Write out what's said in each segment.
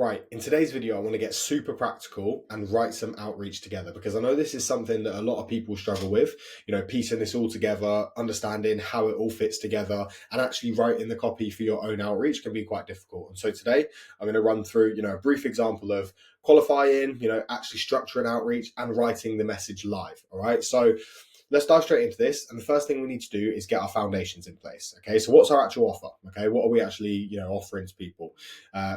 Right, in today's video, I want to get super practical and write some outreach together because I know this is something that a lot of people struggle with, piecing this all together, understanding how it all fits together, and actually writing the copy for your own outreach can be quite difficult. And so today, I'm going to run through, a brief example of qualifying, actually structuring outreach and writing the message live. All right, so let's dive straight into this. And the first thing we need to do is get our foundations in place. Okay, so what's our actual offer? Okay, what are we actually, offering to people?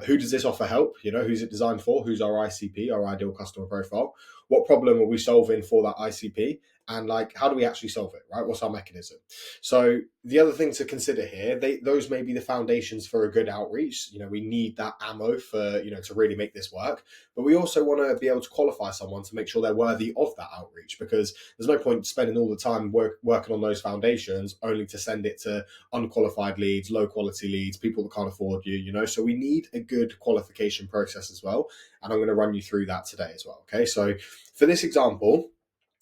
Who does this offer help? Who's it designed for? Who's our ICP, our ideal customer profile? What problem are we solving for that ICP? And how do we actually solve it, right? What's our mechanism? So the other thing to consider here, those may be the foundations for a good outreach. We need that ammo for, to really make this work. But we also want to be able to qualify someone to make sure they're worthy of that outreach, because there's no point spending all the time working on those foundations only to send it to unqualified leads, low quality leads, people that can't afford you. So we need a good qualification process as well. And I'm going to run you through that today as well. Okay, so for this example,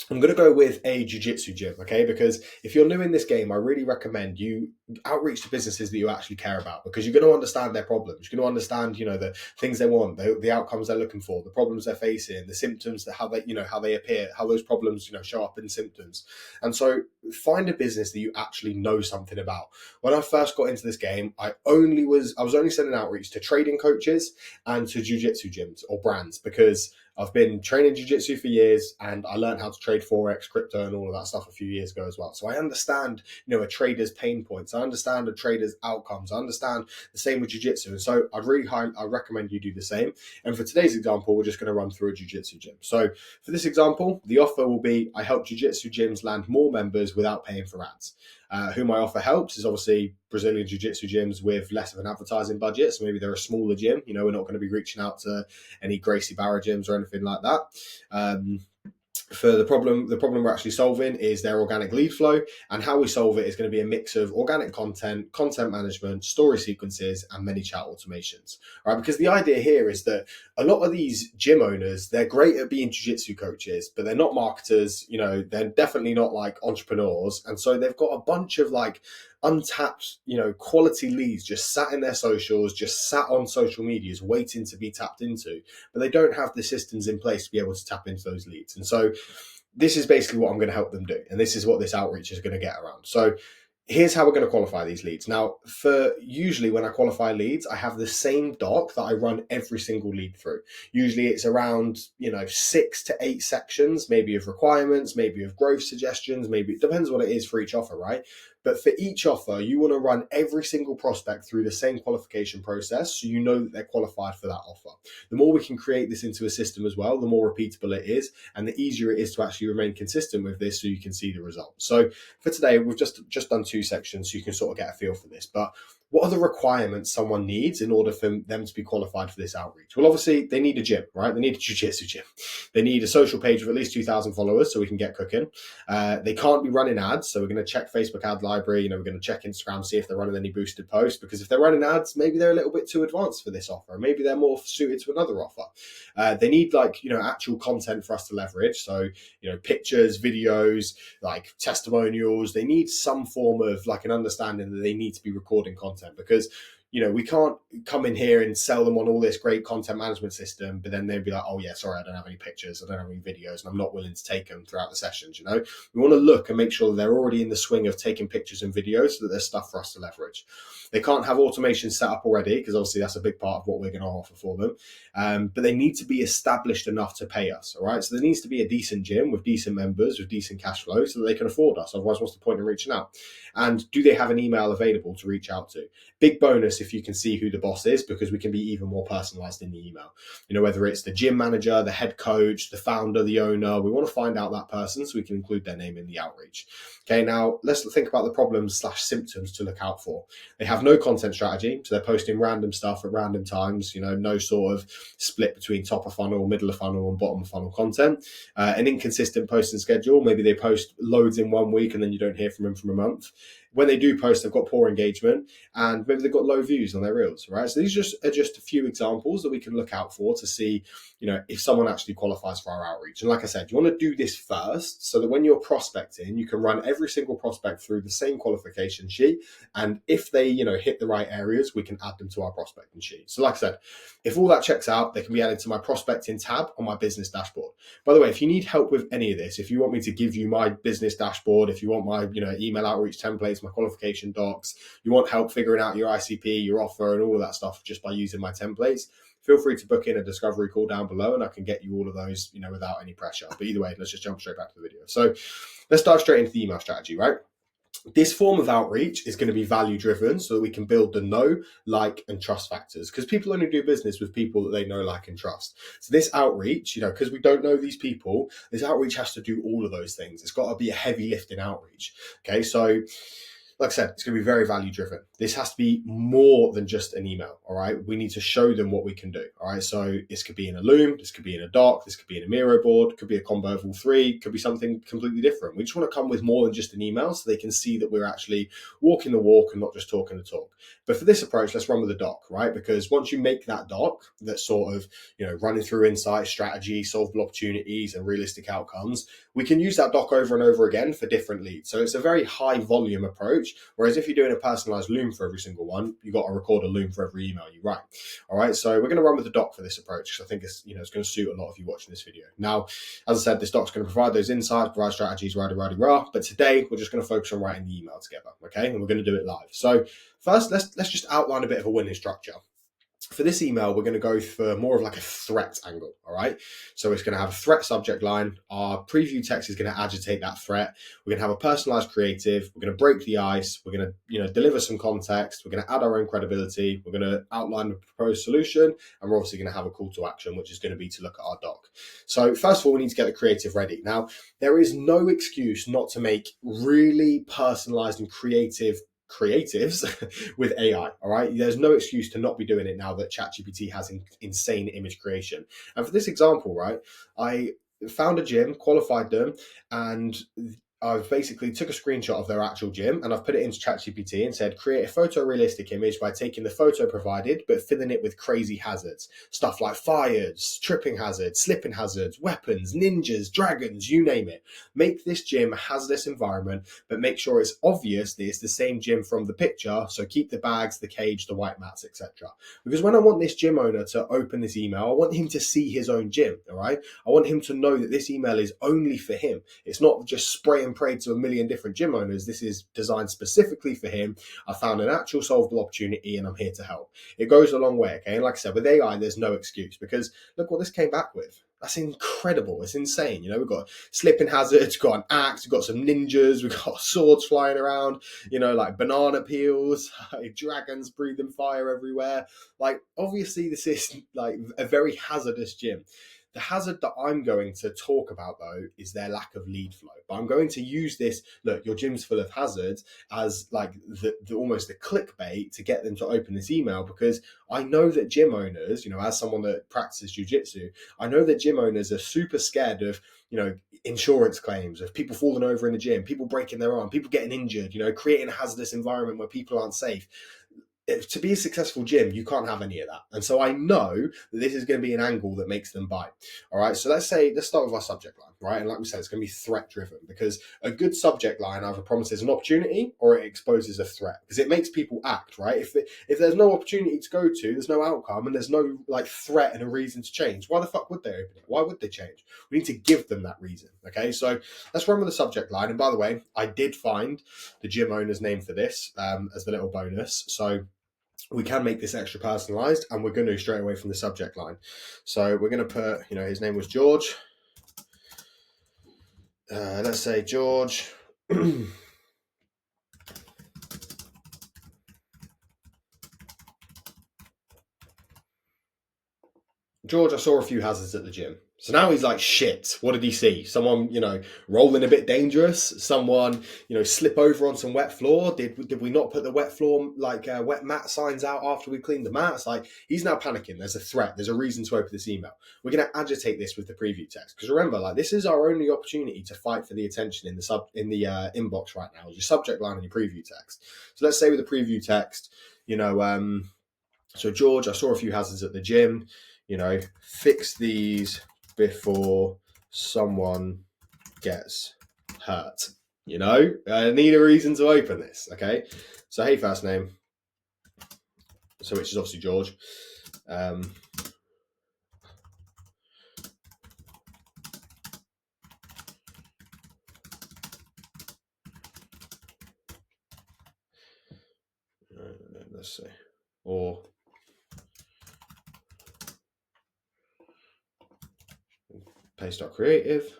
I'm going to go with a jiu-jitsu gym, okay? Because if you're new in this game, I really recommend you outreach to businesses that you actually care about, because you're going to understand their problems. You're going to understand, the things they want, the outcomes they're looking for, the problems they're facing, the symptoms, how they appear, how those problems, show up in symptoms. And so find a business that you actually know something about. When I first got into this game, I was only sending outreach to trading coaches and to jiu-jitsu gyms or brands, because I've been training jiu-jitsu for years and I learned how to trade Forex, crypto, and all of that stuff a few years ago as well. So I understand, a trader's pain points. I understand a trader's outcomes. I understand the same with jiu-jitsu. And so I recommend you do the same. And for today's example, we're just going to run through a jiu-jitsu gym. So for this example, the offer will be, I help jiu-jitsu gyms land more members without paying for ads. Who my offer helps is obviously Brazilian jiu-jitsu gyms with less of an advertising budget. So maybe they're a smaller gym. We're not going to be reaching out to any Gracie Barra gyms or anything like that. For the problem we're actually solving is their organic lead flow, and how we solve it is going to be a mix of organic content management, story sequences, and many chat automations. All right, because the idea here is that a lot of these gym owners, they're great at being jiu-jitsu coaches, but they're not marketers. They're definitely not entrepreneurs, and so they've got a bunch of untapped, quality leads just sat in their socials, just sat on social medias waiting to be tapped into, but they don't have the systems in place to be able to tap into those leads. And so this is basically what I'm going to help them do. And this is what this outreach is going to get around. So here's how we're going to qualify these leads. Now, for usually when I qualify leads, I have the same doc that I run every single lead through. Usually it's around, 6 to 8 sections, maybe of requirements, maybe of growth suggestions, maybe it depends what it is for each offer, right? But for each offer, you want to run every single prospect through the same qualification process, so you know that they're qualified for that offer. The more we can create this into a system as well, the more repeatable it is, and the easier it is to actually remain consistent with this so you can see the results. So for today, we've just done 2 sections so you can sort of get a feel for this. But what are the requirements someone needs in order for them to be qualified for this outreach? Well, obviously, they need a gym, right? They need a jiu-jitsu gym. They need a social page with at least 2,000 followers so we can get cooking. They can't be running ads, so we're going to check Facebook ad library. We're going to check Instagram, see if they're running any boosted posts, because if they're running ads, maybe they're a little bit too advanced for this offer. Maybe they're more suited to another offer. They need actual content for us to leverage. So, pictures, videos, testimonials. They need some form of an understanding that they need to be recording content, because we can't come in here and sell them on all this great content management system, but then they'd be like, oh yeah, sorry, I don't have any pictures, I don't have any videos, and I'm not willing to take them throughout the sessions. We want to look and make sure that they're already in the swing of taking pictures and videos, so that there's stuff for us to leverage. They can't have automation set up already, because obviously that's a big part of what we're going to offer for them. But they need to be established enough to pay us. All right. So there needs to be a decent gym with decent members, with decent cash flow, so that they can afford us. Otherwise, what's the point in reaching out? And do they have an email available to reach out to? Big bonus if you can see who the boss is, because we can be even more personalized in the email. Whether it's the gym manager, the head coach, the founder, the owner, we want to find out that person so we can include their name in the outreach. Okay, now let's think about the problems/symptoms to look out for. They have no content strategy, so they're posting random stuff at random times, no sort of split between top of funnel, middle of funnel, and bottom of funnel content. An inconsistent posting schedule, maybe they post loads in one week and then you don't hear from them for a month. when they do post, they've got poor engagement, and maybe they've got low views on their reels, right? So these are just a few examples that we can look out for to see, if someone actually qualifies for our outreach. And like I said, you want to do this first so that when you're prospecting, you can run every single prospect through the same qualification sheet. And if they, hit the right areas, we can add them to our prospecting sheet. So like I said, if all that checks out, they can be added to my prospecting tab on my business dashboard. By the way, if you need help with any of this, if you want me to give you my business dashboard, if you want my, email outreach templates, my qualification docs, you want help figuring out your ICP, your offer, and all of that stuff just by using my templates, feel free to book in a discovery call down below and I can get you all of those, without any pressure. But either way, let's just jump straight back to the video. So let's dive straight into the email strategy, right? This form of outreach is going to be value driven so that we can build the know, like, and trust factors, because people only do business with people that they know, like, and trust. So this outreach, because we don't know these people, this outreach has to do all of those things. It's got to be a heavy lifting outreach. Okay, so like I said, it's going to be very value driven. This has to be more than just an email. All right. We need to show them what we can do. All right. So this could be in a Loom, this could be in a doc, this could be in a Miro board, could be a combo of all three, could be something completely different. We just want to come with more than just an email so they can see that we're actually walking the walk and not just talking the talk. But for this approach, let's run with a doc, right? Because once you make that doc that's sort of, running through insights, strategy, solvable opportunities, and realistic outcomes, we can use that doc over and over again for different leads. So it's a very high volume approach. Whereas if you're doing a personalized Loom for every single one, you got to record a Loom for every email you write. All right. So we're going to run with the doc for this approach because I think it's going to suit a lot of you watching this video. Now, as I said, this doc's going to provide those insights, provide strategies, rah. But today we're just going to focus on writing the email together. Okay. And we're going to do it live. So first, let's just outline a bit of a winning structure. For this email, we're going to go for more of like a threat angle, all right? So it's going to have a threat subject line. Our preview text is going to agitate that threat. We're going to have a personalized creative. We're going to break the ice. We're going to, deliver some context. We're going to add our own credibility. We're going to outline the proposed solution. And we're obviously going to have a call to action, which is going to be to look at our doc. So first of all, we need to get the creative ready. Now, there is no excuse not to make really personalized and creatives with AI, all right? There's no excuse to not be doing it now that ChatGPT has insane image creation. And for this example, right, I found a gym, qualified them, and I've basically took a screenshot of their actual gym and I've put it into ChatGPT and said, create a photorealistic image by taking the photo provided, but filling it with crazy hazards. Stuff like fires, tripping hazards, slipping hazards, weapons, ninjas, dragons, you name it. Make this gym a hazardous environment, but make sure it's obvious that it's the same gym from the picture. So keep the bags, the cage, the white mats, etc. Because when I want this gym owner to open this email, I want him to see his own gym, all right? I want him to know that this email is only for him. It's not just spray and pray to a million different gym owners. This is designed specifically for him. I found an actual solvable opportunity and I'm here to help. It goes a long way, okay? And like I said, with AI, there's no excuse because look what this came back with. That's incredible. It's insane. We've got slipping hazards, we've got an axe, we've got some ninjas, we've got swords flying around, like banana peels, like dragons breathing fire everywhere. Like, obviously, this is like a very hazardous gym. The hazard that I'm going to talk about, though, is their lack of lead flow. But I'm going to use this, look, your gym's full of hazards, as like the almost the clickbait to get them to open this email, because I know that gym owners, as someone that practices jiu-jitsu, I know that gym owners are super scared of, insurance claims, of people falling over in the gym, people breaking their arm, people getting injured, creating a hazardous environment where people aren't safe. To be a successful gym, you can't have any of that. And so I know that this is going to be an angle that makes them buy. All right. So let's start with our subject line, right? And like we said, it's going to be threat driven, because a good subject line either promises an opportunity or it exposes a threat, because it makes people act, right? If there's no opportunity to go to, there's no outcome, and there's no like threat and a reason to change, why the fuck would they open it? Why would they change? We need to give them that reason. Okay. So let's run with the subject line. And by the way, I did find the gym owner's name for this as the little bonus. So we can make this extra personalized, and we're going to straight away from the subject line. So we're going to put, his name was George. Let's say George. George, I saw a few hazards at the gym. So now he's like, shit, what did he see? Someone, rolling a bit dangerous? Someone, slip over on some wet floor? Did we not put the wet floor, wet mat signs out after we cleaned the mats? Like, he's now panicking. There's a threat. There's a reason to open this email. We're going to agitate this with the preview text. Because remember, this is our only opportunity to fight for the attention in the inbox right now. Your subject line and your preview text. So let's say with the preview text, so George, I saw a few hazards at the gym. Fix these before someone gets hurt. I need a reason to open this. Okay. So, hey, first name. So, which is obviously George. Let's see. Or paste.creative,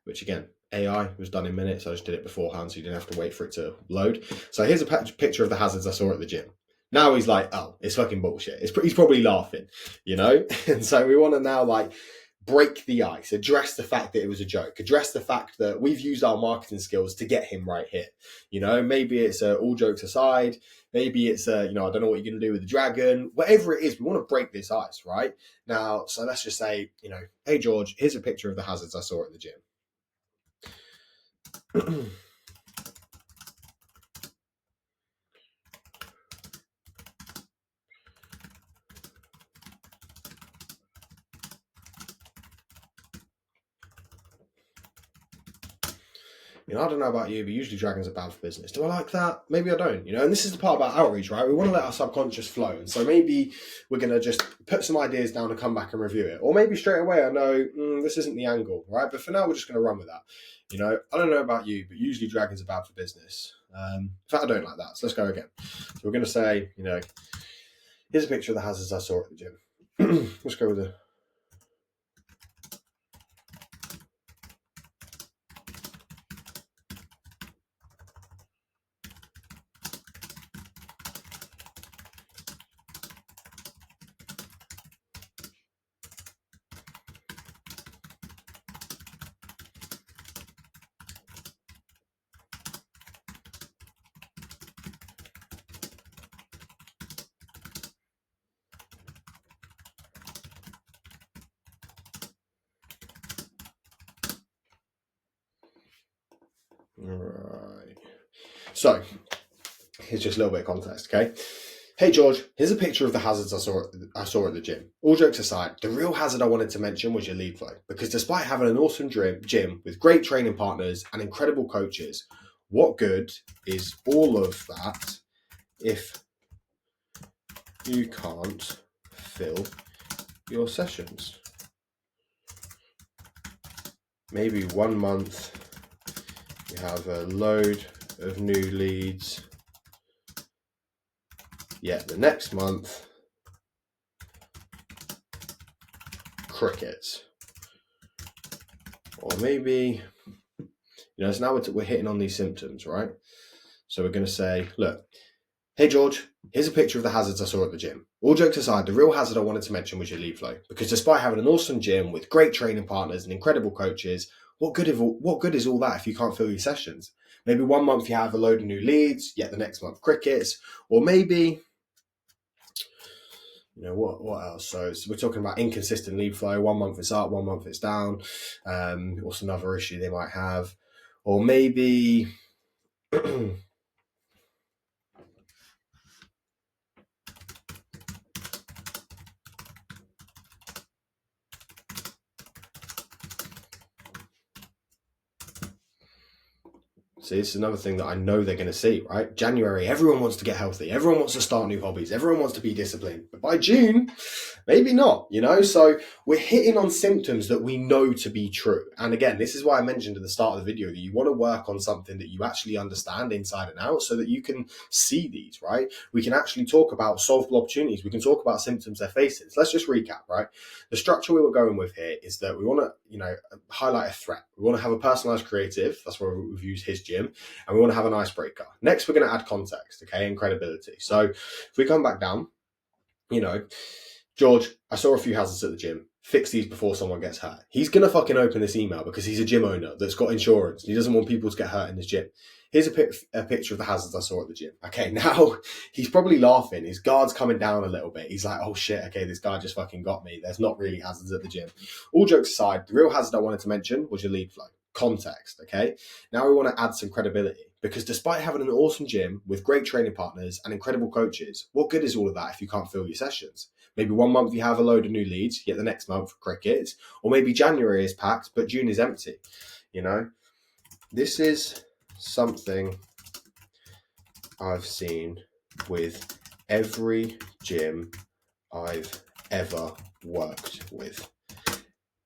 which again, AI was done in minutes. I just did it beforehand, so you didn't have to wait for it to load. So here's a picture of the hazards I saw at the gym. Now he's like, oh, it's fucking bullshit. He's probably laughing, And so we want to now break the ice, address the fact that it was a joke, address the fact that we've used our marketing skills to get him right here. Maybe it's all jokes aside. Maybe it's I don't know what you're going to do with the dragon. Whatever it is, we want to break this ice, right? Now, so let's just say, hey, George, here's a picture of the hazards I saw at the gym. I don't know about you, but usually dragons are bad for business. Do I like that? Maybe I don't, And this is the part about outreach, right? We want to let our subconscious flow. And so maybe we're going to just put some ideas down and come back and review it. Or maybe straight away I know this isn't the angle, right? But for now, we're just going to run with that. I don't know about you, but usually dragons are bad for business. In fact, I don't like that. So let's go again. So we're going to say, here's a picture of the hazards I saw at the gym. Let's go with the... Right. So, here's just a little bit of context, okay? Hey, George, here's a picture of the hazards I saw at the gym. All jokes aside, the real hazard I wanted to mention was your lead flow. Because despite having an awesome gym with great training partners and incredible coaches, what good is all of that if you can't fill your sessions? Maybe 1 month you have a load of new leads, yet the next month, crickets. Or maybe, so now we're hitting on these symptoms, right? So we're going to say, look, hey, George, here's a picture of the hazards I saw at the gym. All jokes aside, the real hazard I wanted to mention was your lead flow. Because despite having an awesome gym with great training partners and incredible coaches, what good is all that if you can't fill your sessions? Maybe 1 month you have a load of new leads, yet the next month crickets. Or maybe, what else? So we're talking about inconsistent lead flow. 1 month it's up, 1 month it's down. What's another issue they might have? Or maybe... See, this is another thing that I know they're going to see, right? January, everyone wants to get healthy. Everyone wants to start new hobbies. Everyone wants to be disciplined. But by June, maybe not, So we're hitting on symptoms that we know to be true. And again, this is why I mentioned at the start of the video that you want to work on something that you actually understand inside and out so that you can see these, right? We can actually talk about solvable opportunities. We can talk about symptoms they're facing. So let's just recap, right? The structure we were going with here is that we want to, highlight a threat. We want to have a personalized creative. That's where we've used his gym. And we want to have an icebreaker. Next, we're going to add context, okay, and credibility. So if we come back down, George, I saw a few hazards at the gym. Fix these before someone gets hurt. He's going to fucking open this email because he's a gym owner that's got insurance. He doesn't want people to get hurt in his gym. Here's a picture of the hazards I saw at the gym. Okay, now he's probably laughing. His guard's coming down a little bit. He's like, oh shit, okay, this guy just fucking got me. There's not really hazards at the gym. All jokes aside, the real hazard I wanted to mention was your lead flow. Context, okay? Now we want to add some credibility because despite having an awesome gym with great training partners and incredible coaches, what good is all of that if you can't fill your sessions? Maybe one month you have a load of new leads, yet the next month crickets, or maybe January is packed, but June is empty. You know, this is something I've seen with every gym I've ever worked with.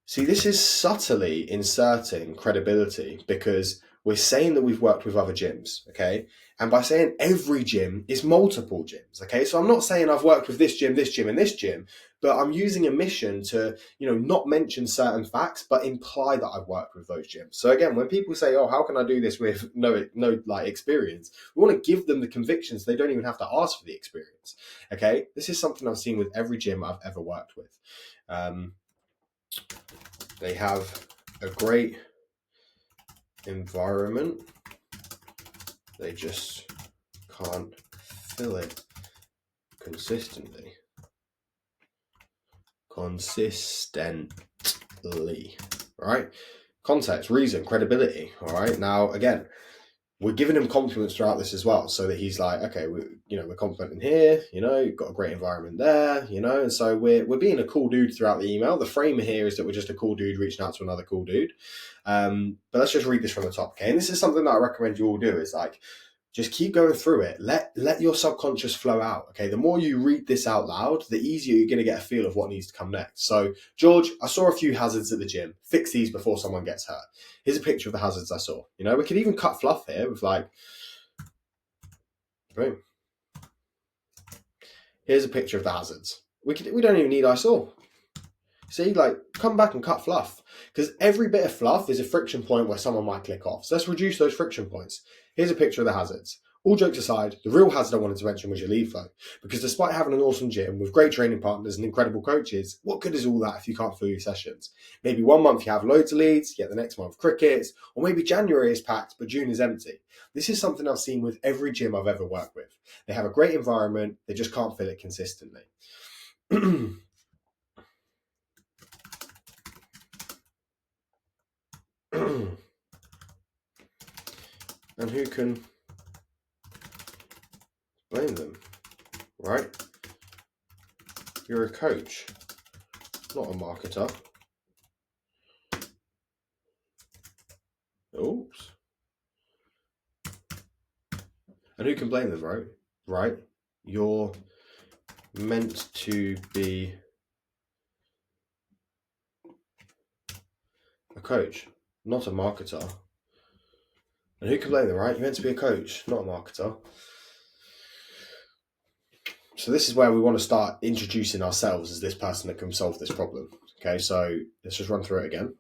See, this is subtly inserting credibility because we're saying that we've worked with other gyms, okay? And by saying every gym is multiple gyms, okay? So I'm not saying I've worked with this gym, and this gym, but I'm using omission to, not mention certain facts, but imply that I've worked with those gyms. So again, when people say, oh, how can I do this with no like experience? We want to give them the convictions. They don't even have to ask for the experience, okay? This is something I've seen with every gym I've ever worked with. They have a great environment. They just can't fill it consistently. Right? Context, reason, credibility. All right. Now, again, we're giving him compliments throughout this as well, so that he's like, okay, we're confident in here, you've got a great environment there, and so we're being a cool dude throughout the email. The frame here is that we're just a cool dude reaching out to another cool dude. But let's just read this from the top, okay? And this is something that I recommend you all do is like, just keep going through it. Let your subconscious flow out, okay? The more you read this out loud, the easier you're going to get a feel of what needs to come next. So, George, I saw a few hazards at the gym. Fix these before someone gets hurt. Here's a picture of the hazards I saw. We could even cut fluff here with like, boom. Here's a picture of the hazards. We don't even need I saw. See, like, come back and cut fluff. Because every bit of fluff is a friction point where someone might click off. So let's reduce those friction points. Here's a picture of the hazards. All jokes aside, the real hazard I wanted to mention was your lead flow. Because despite having an awesome gym with great training partners and incredible coaches, what good is all that if you can't fill your sessions? Maybe one month you have loads of leads, yet the next month crickets, or maybe January is packed, but June is empty. This is something I've seen with every gym I've ever worked with. They have a great environment, they just can't fill it consistently. And who can blame them, right? You're a coach, not a marketer. Oops. And who can blame them, right? Right? You're meant to be a coach, not a marketer. And who can blame them, right? You're meant to be a coach, not a marketer. So this is where we want to start introducing ourselves as this person that can solve this problem. Okay, so let's just run through it again.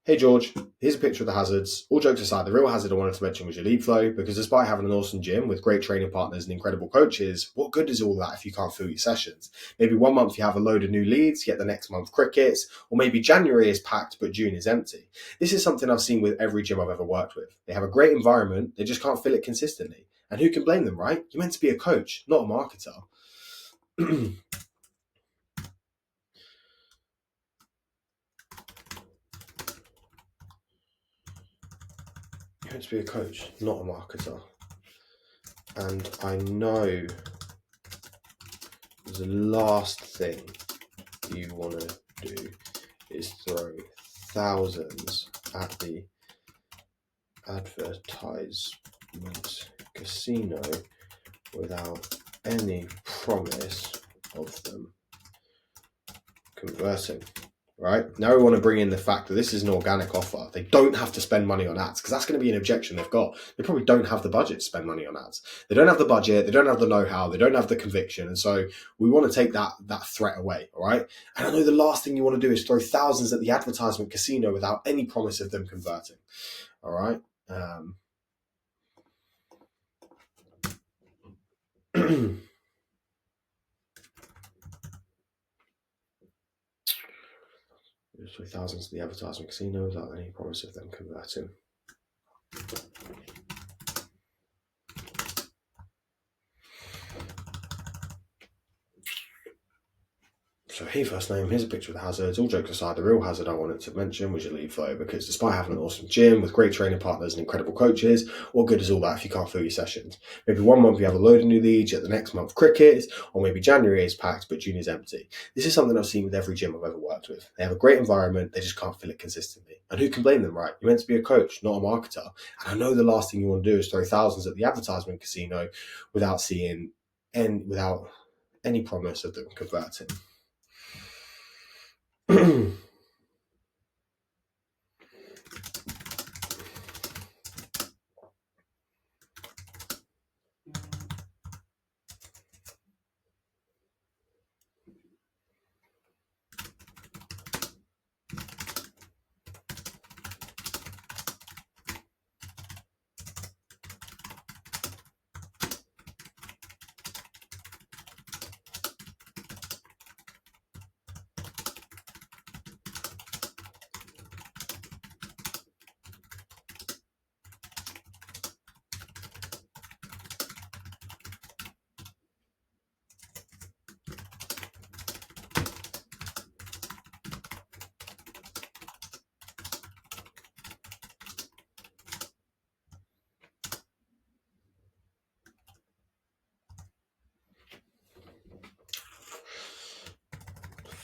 Hey George, here's a picture of the hazards. All jokes aside, the real hazard I wanted to mention was your lead flow, because despite having an awesome gym with great training partners and incredible coaches, what good is all that if you can't fill your sessions? Maybe one month you have a load of new leads, yet the next month crickets, or maybe January is packed but June is empty. This is something I've seen with every gym I've ever worked with. They have a great environment, they just can't fill it consistently. And who can blame them, right? You're meant to be a coach, not a marketer. You're meant to be a coach, not a marketer. And I know the last thing you want to do is throw thousands at the advertisement casino without any promise of them converting. Right? Now we want to bring in the fact that this is an organic offer. They don't have to spend money on ads, because that's going to be an objection they've got. They probably don't have the budget to spend money on ads. They don't have the budget, they don't have the know-how, they don't have the conviction. And so we want to take that threat away, all right? And I know the last thing you want to do is throw thousands at the advertisement casino without any promise of them converting, all right? Just 3,000 to the advertising casino without any promise of them converting. So hey, first name, here's a picture of the hazards. All jokes aside, the real hazard I wanted to mention was your lead flow, because despite having an awesome gym with great training partners and incredible coaches, what good is all that if you can't fill your sessions? Maybe one month you have a load of new leads, yet the next month crickets, or maybe January is packed but June is empty. This is something I've seen with every gym I've ever worked with. They have a great environment, they just can't fill it consistently. And who can blame them, right? You're meant to be a coach, not a marketer. And I know the last thing you want to do is throw thousands at the advertisement casino without seeing and without any promise of them converting.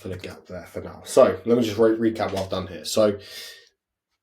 Fill a gap there for now. So let me just recap what I've done here. So,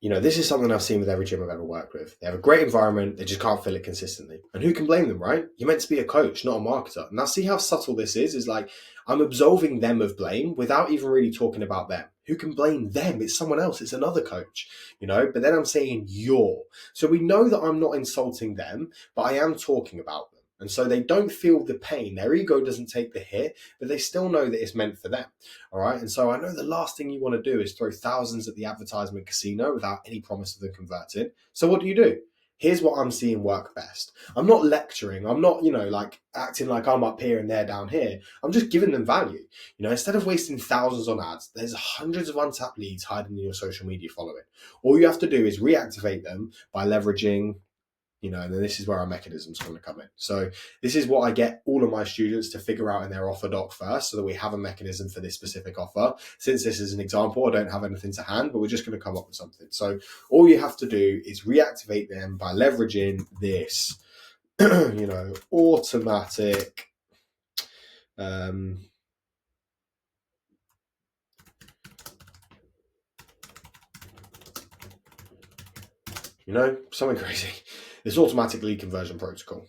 this is something I've seen with every gym I've ever worked with. They have a great environment, they just can't fill it consistently. And who can blame them, right? You're meant to be a coach, not a marketer. Now, see how subtle this is like I'm absolving them of blame without even really talking about them. Who can blame them? It's someone else, it's another coach, but then I'm saying you're. So we know that I'm not insulting them, but I am talking about them. And so they don't feel the pain. Their ego doesn't take the hit, but they still know that it's meant for them. All right. And so I know the last thing you want to do is throw thousands at the advertisement casino without any promise of them converting. So what do? Here's what I'm seeing work best. I'm not lecturing. I'm not, like acting like I'm up here and they're down here. I'm just giving them value. Instead of wasting thousands on ads, there's hundreds of untapped leads hiding in your social media following. All you have to do is reactivate them by leveraging, and then this is where our mechanisms going to come in. So this is what I get all of my students to figure out in their offer doc first, so that we have a mechanism for this specific offer. Since this is an example, I don't have anything to hand, but we're just going to come up with something. So all you have to do is reactivate them by leveraging this, automatic, something crazy. This automatic lead conversion protocol.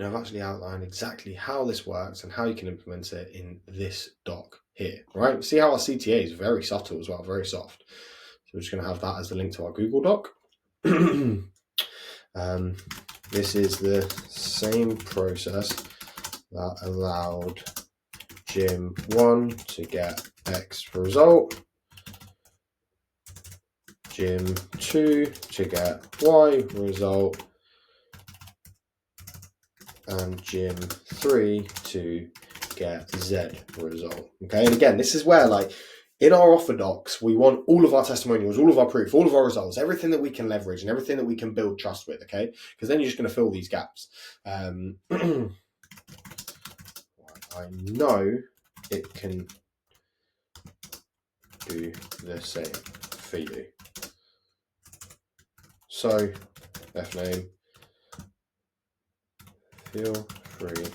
I've actually outlined exactly how this works and how you can implement it in this doc here, right? See how our CTA is very subtle as well, very soft. So we're just going to have that as the link to our Google Doc. This is the same process that allowed Gym 1 to get X result, Gym 2 to get Y result, and Gym 3 to get Z result. Okay, and again, this is where, like, in our offer docs, we want all of our testimonials, all of our proof, all of our results, everything that we can leverage and everything that we can build trust with, okay? Because then you're just going to fill these gaps. I know it can do the same for you. So, F name, feel free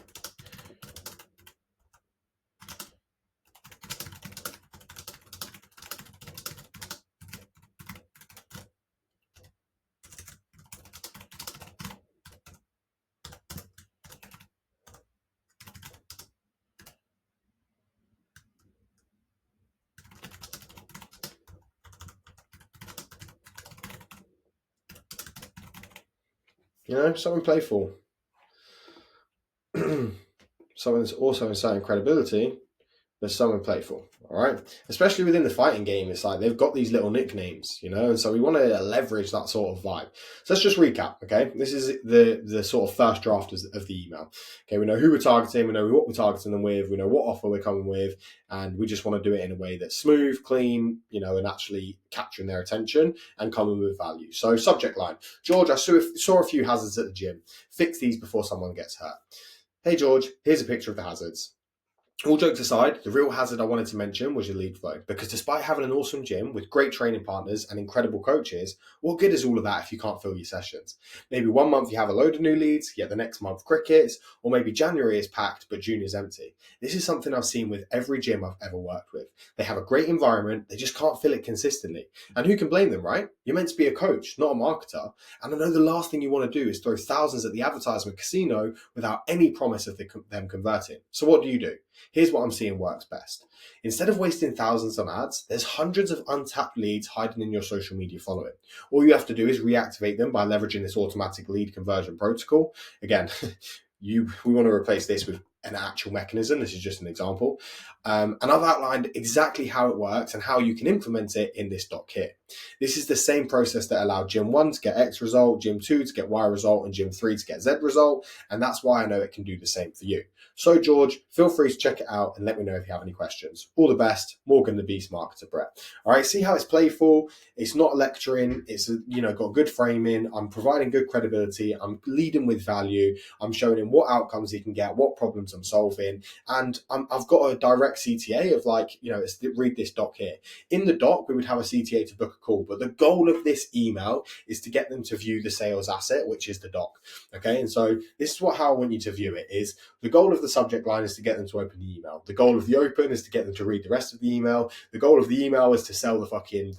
something playful. Someone that's also inserting credibility, there's someone playful, all right? Especially within the fighting game, it's like they've got these little nicknames, and so we want to leverage that sort of vibe. So let's just recap, okay? This is the sort of first draft of the email. Okay, we know who we're targeting, we know what we're targeting them with, we know what offer we're coming with, and we just want to do it in a way that's smooth, clean, and actually capturing their attention and coming with value. So subject line: George, I saw a few hazards at the gym. Fix these before someone gets hurt. Hey George, here's a picture of the hazards. All jokes aside, the real hazard I wanted to mention was your lead flow, because despite having an awesome gym with great training partners and incredible coaches, what good is all of that if you can't fill your sessions? Maybe one month you have a load of new leads, yet the next month crickets, or maybe January is packed but June is empty. This is something I've seen with every gym I've ever worked with. They have a great environment, they just can't fill it consistently. And who can blame them, right? You're meant to be a coach, not a marketer. And I know the last thing you want to do is throw thousands at the advertisement casino without any promise of them converting. So what do? Here's what I'm seeing works best. Instead of wasting thousands on ads, there's hundreds of untapped leads hiding in your social media following. All you have to do is reactivate them by leveraging this automatic lead conversion protocol. Again, we want to replace this with an actual mechanism. This is just an example. And I've outlined exactly how it works and how you can implement it in this doc here. This is the same process that allowed Gym 1 to get X result, Gym 2 to get Y result, and Gym 3 to get Z result. And that's why I know it can do the same for you. So George, feel free to check it out and let me know if you have any questions. All the best, Morgan the Beast Marketer Brett. All right, see how it's playful. It's not lecturing. It's got good framing. I'm providing good credibility. I'm leading with value. I'm showing him what outcomes he can get, what problems I'm solving, and I've got a direct CTA of read this doc here. In the doc, we would have a CTA to book a call, but the goal of this email is to get them to view the sales asset, which is the doc. Okay, and so this is how I want you to view it. Is the goal of the subject line is to get them to open the email. The goal of the open is to get them to read the rest of the email. The goal of the email is to sell the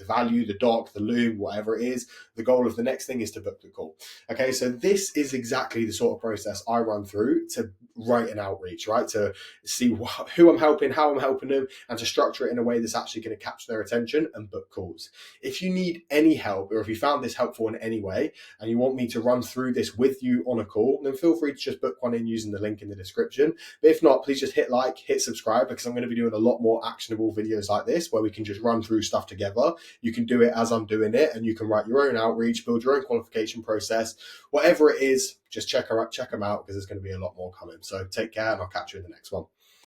value, the doc, the loom, whatever it is. The goal of the next thing is to book the call. Okay, so this is exactly the sort of process I run through to write an outreach, right? To see who I'm helping, how I'm helping them, and to structure it in a way that's actually going to capture their attention and book calls. If you need any help, or if you found this helpful in any way and you want me to run through this with you on a call, then feel free to just book one in using the link in the description. But if not, please just hit like, hit subscribe, because I'm going to be doing a lot more actionable videos like this where we can just run through stuff together. You can do it as I'm doing it, and you can write your own outreach, build your own qualification process, whatever it is. Just check them out, because there's going to be a lot more coming. So take care, and I'll catch you in the next one.